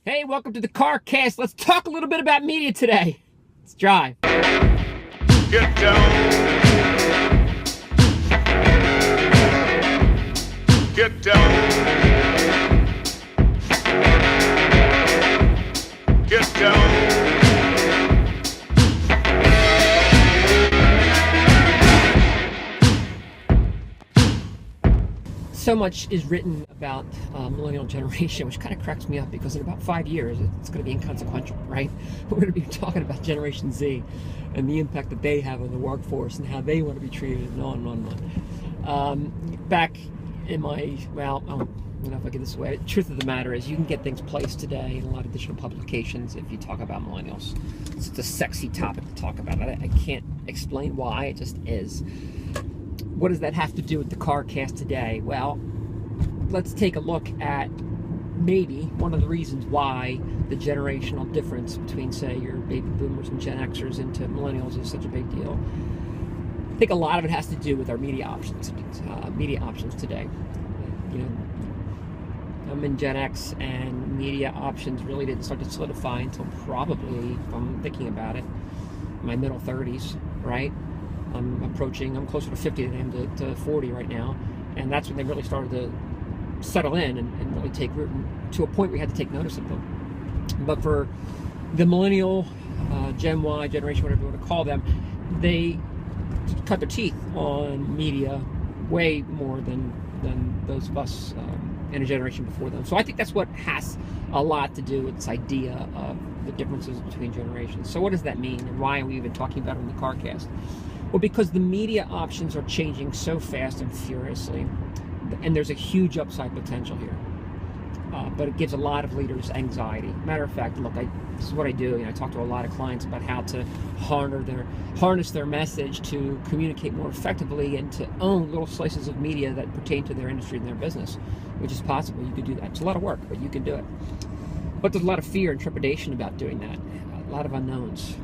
Hey, welcome to the CarCast. Let's talk a little bit about media today. Let's drive. Get down. Get down. Get down. So much is written about millennial generation, which kind of cracks me up because in about 5 years, it's going to be inconsequential, right? We're going to be talking about Generation Z and the impact that they have on the workforce and how they want to be treated and on and on and on. Back in my, well, I don't know if I get this away. The truth of the matter is you can get things placed today in a lot of digital publications if you talk about millennials. It's a sexy topic to talk about. I can't explain why, it just is. What does that have to do with the CarCast today? Well, let's take a look at maybe one of the reasons why the generational difference between, say, your baby boomers and Gen Xers into millennials is such a big deal. I think a lot of it has to do with our media options today. You know, I'm in Gen X, and media options really didn't start to solidify until probably, if I'm thinking about it, my middle 30s, right? I'm closer to 50 than I am to 40 right now, and that's when they really started to settle in and really take root, and to a point where we had to take notice of them. But for the millennial, Gen Y, generation, whatever you want to call them, they cut their teeth on media way more than those of us in a generation before them. So I think that's what has a lot to do with this idea of the differences between generations. So what does that mean, and why are we even talking about it in the CarCast? Well, because the media options are changing so fast and furiously, and there's a huge upside potential here. But it gives a lot of leaders anxiety. Matter of fact, look, this is what I do. I talk to a lot of clients about how to harness their message to communicate more effectively and to own little slices of media that pertain to their industry and their business, which is possible. You could do that. It's a lot of work, but you can do it. But there's a lot of fear and trepidation about doing that. A lot of unknowns.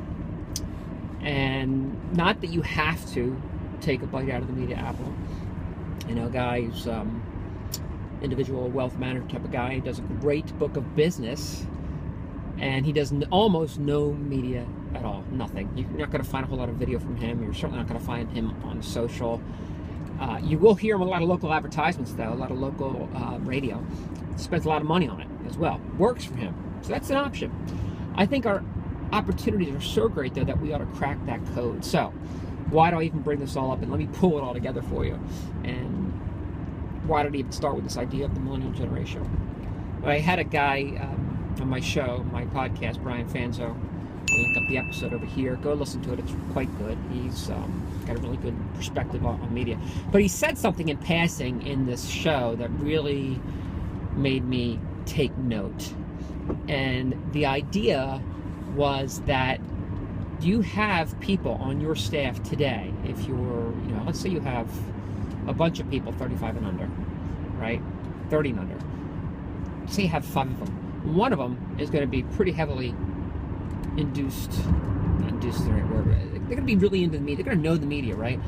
And not that you have to take a bite out of the media apple. Guy who's individual wealth manager type of guy. He does a great book of business, and he does almost no media at all. Nothing. You're not going to find a whole lot of video from him. You're certainly not going to find him on social. You will hear him a lot of local advertisements, though, a lot of local radio. He spends a lot of money on it as well. Works for him. So that's an option. I think our opportunities are so great, though, that we ought to crack that code. So why do I even bring this all up? And let me pull it all together for you. And why did I even start with this idea of the millennial generation? Well, I had a guy on my show, my podcast, Brian Fanzo. I'll link up the episode over here. Go listen to it. It's quite good. He's got a really good perspective on media. But he said something in passing in this show that really made me take note. And the idea was that you have people on your staff today, if you're, let's say you have a bunch of people 35 and under, right? 30 and under. Say you have 5 of them. One of them is going to be pretty heavily induced is the right word. They're going to be really into the media. They're going to know the media, right?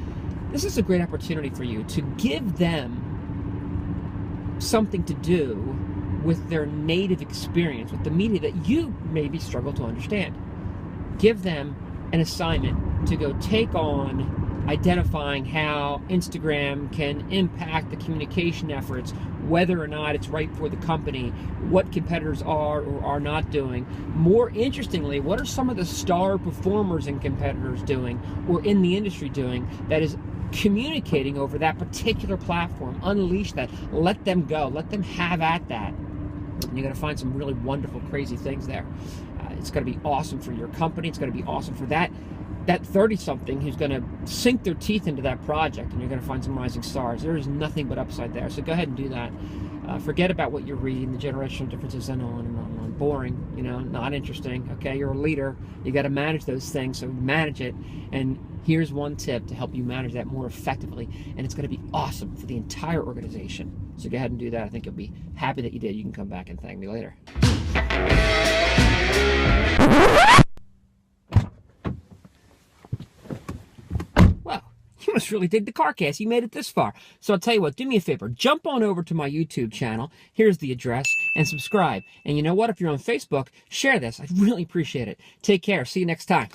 This is a great opportunity for you to give them something to do with their native experience, with the media that you maybe struggle to understand. Give them an assignment to go take on identifying how Instagram can impact the communication efforts, whether or not it's right for the company, what competitors are or are not doing. More interestingly, what are some of the star performers and competitors doing or in the industry doing that is communicating over that particular platform? Unleash that. Let them go. Let them have at that. And you're going to find some really wonderful, crazy things there. It's going to be awesome for your company. It's going to be awesome for that 30-something who's going to sink their teeth into that project, and you're going to find some rising stars. There is nothing but upside there. So go ahead and do that. Forget about what you're reading, the generational differences, and on and on and on. Boring, not interesting. Okay, you're a leader. You got to manage those things, so manage it. And here's one tip to help you manage that more effectively, and it's going to be awesome for the entire organization. So go ahead and do that. I think you'll be happy that you did. You can come back and thank me later. Well, you must really dig the CarCast. You made it this far. So I'll tell you what, do me a favor. Jump on over to my YouTube channel. Here's the address. And subscribe. And you know what? If you're on Facebook, share this. I'd really appreciate it. Take care. See you next time.